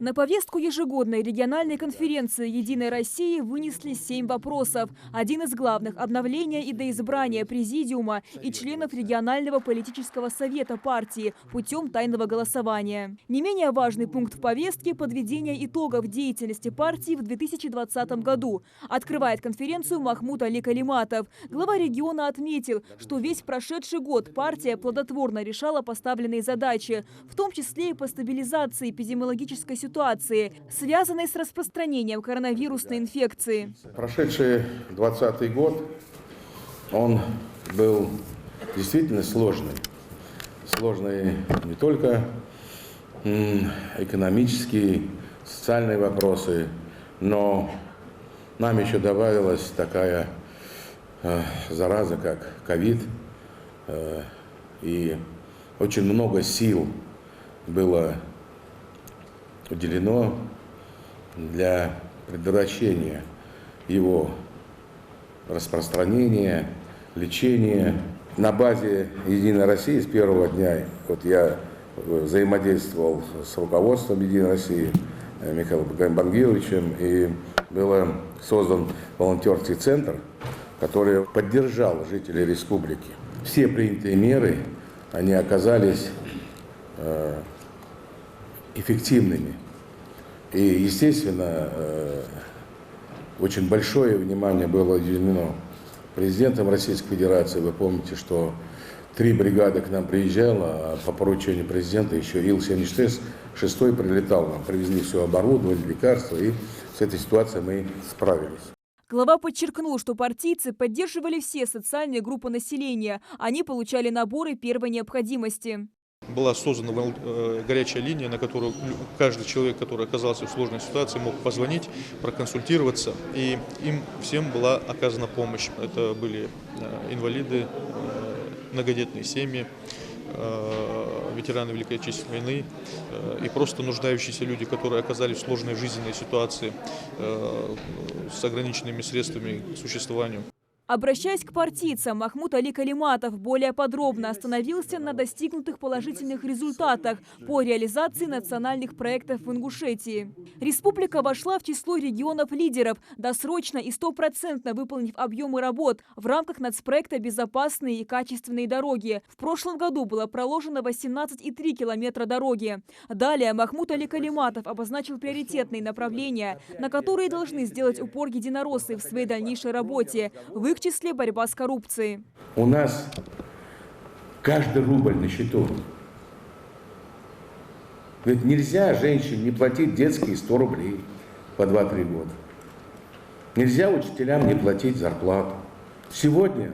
На повестку ежегодной региональной конференции «Единой России» вынесли 7 вопросов. Один из главных – обновление и доизбрание президиума и членов регионального политического совета партии путем тайного голосования. Не менее важный пункт в повестке – подведение итогов деятельности партии в 2020 году. Открывает конференцию Махмуд Али Калиматов. Глава региона отметил, что весь прошедший год партия плодотворно решала поставленные задачи, в том числе и по стабилизации эпидемиологической ситуации, связанной с распространением коронавирусной инфекции. Прошедший 2020 год, он был действительно сложный. Сложный не только экономические, социальные вопросы, но нам еще добавилась такая зараза, как ковид. И очень много сил было уделено для предотвращения его распространения, лечения. На базе «Единой России» с первого дня я взаимодействовал с руководством «Единой России» Михаилом Бангировичем, и был создан волонтерский центр, который поддержал жителей республики. Все принятые меры, они оказались эффективными. И, естественно, очень большое внимание было уделено президентом Российской Федерации. Вы помните, что 3 бригады к нам приезжало, а по поручению президента еще Ил-76 прилетал. Нам привезли все оборудование, лекарства, и с этой ситуацией мы справились. Глава подчеркнул, что партийцы поддерживали все социальные группы населения. Они получали наборы первой необходимости. Была создана горячая линия, на которую каждый человек, который оказался в сложной ситуации, мог позвонить, проконсультироваться, и им всем была оказана помощь. Это были инвалиды, многодетные семьи, ветераны Великой Отечественной войны и просто нуждающиеся люди, которые оказались в сложной жизненной ситуации с ограниченными средствами к существованию. Обращаясь к партийцам, Махмуд Али Калиматов более подробно остановился на достигнутых положительных результатах по реализации национальных проектов в Ингушетии. Республика вошла в число регионов-лидеров, досрочно и 100% выполнив объемы работ в рамках нацпроекта «Безопасные и качественные дороги». В прошлом году было проложено 18,3 километра дороги. Далее Махмуд Али Калиматов обозначил приоритетные направления, на которые должны сделать упор единороссы в своей дальнейшей работе, в их числе борьба с коррупцией. У нас каждый рубль на счету. Ведь нельзя женщине не платить детские 100 рублей по 2-3 года. Нельзя учителям не платить зарплату. Сегодня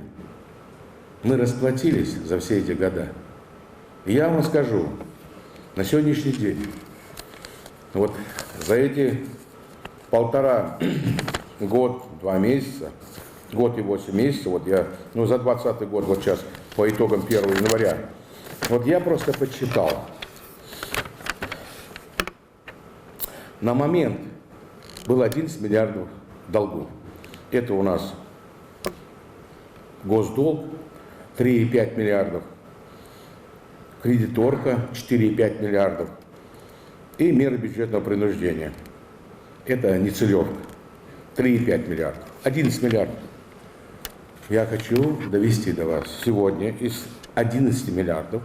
мы расплатились за все эти года. И я вам скажу, на сегодняшний день, вот за эти 1,5 год, 2 месяца, год и 8 месяцев, за 2020 год, вот сейчас по итогам 1 января, я просто подсчитал. На момент было 11 миллиардов долгов. Это у нас госдолг 3,5 миллиардов, кредиторка 4,5 миллиардов и меры бюджетного принуждения. Это нецелевка 3,5 миллиардов, 11 миллиардов. Я хочу довести до вас. Сегодня из 11 миллиардов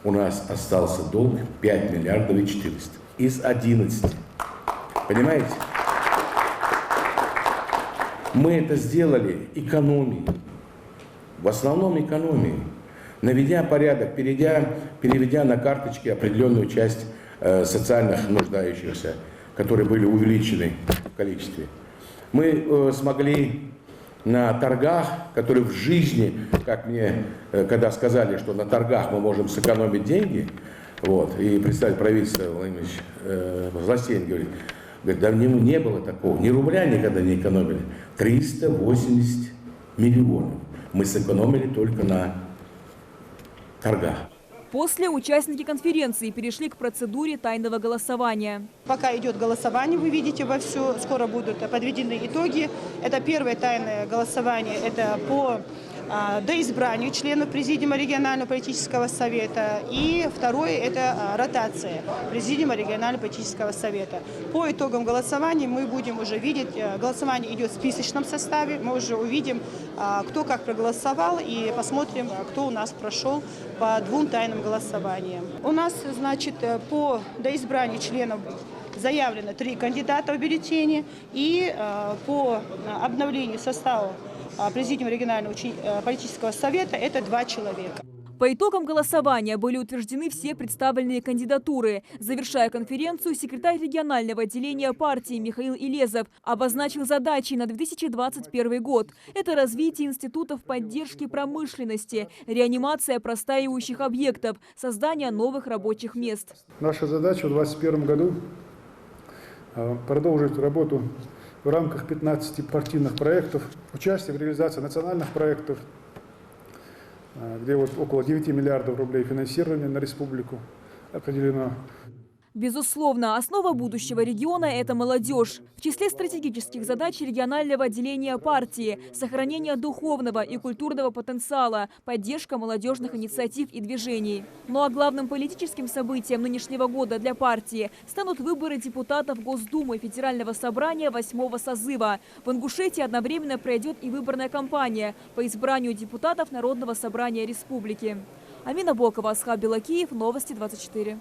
у нас остался долг 5 миллиардов и 400. Из 11. Понимаете? Мы это сделали экономией. В основном экономией. Наведя порядок, переведя на карточки определенную часть социальных нуждающихся, которые были увеличены в количестве. Мы смогли на торгах, которые в жизни, как мне, когда сказали, что на торгах мы можем сэкономить деньги, и представитель правительства Владимир Властейн говорит, да не было такого, ни рубля никогда не экономили. 380 миллионов мы сэкономили только на торгах. После участники конференции перешли к процедуре тайного голосования. Пока идет голосование, вы видите вовсю, скоро будут подведены итоги. Это первое тайное голосование, это по до избрания членов Президиума регионального политического совета. И второе – это ротация Президиума регионального политического совета. По итогам голосования мы будем уже видеть, голосование идет в списочном составе, мы уже увидим, кто как проголосовал, и посмотрим, кто у нас прошел по 2 тайным голосованиям. У нас, значит, по доизбранию членов заявлено 3 кандидата в бюллетене, и по обновлению состава Президиума регионального политического совета это 2 человека. По итогам голосования были утверждены все представленные кандидатуры. Завершая конференцию, секретарь регионального отделения партии Михаил Илезов обозначил задачи на 2021 год. Это развитие институтов поддержки промышленности, реанимация простаивающих объектов, создание новых рабочих мест. Наша задача в 2021 году продолжить работу в рамках 15 партийных проектов, участие в реализации национальных проектов, где вот около 9 миллиардов рублей финансирования на республику определено. Безусловно, основа будущего региона – это молодежь. В числе стратегических задач регионального отделения партии – сохранение духовного и культурного потенциала, поддержка молодежных инициатив и движений. Ну а главным политическим событием нынешнего года для партии станут выборы депутатов Госдумы Федерального собрания 8-го созыва. В Ингушетии одновременно пройдет и выборная кампания по избранию депутатов Народного собрания республики. Амина Бокова, Асхаб Белакиев, Новости 24.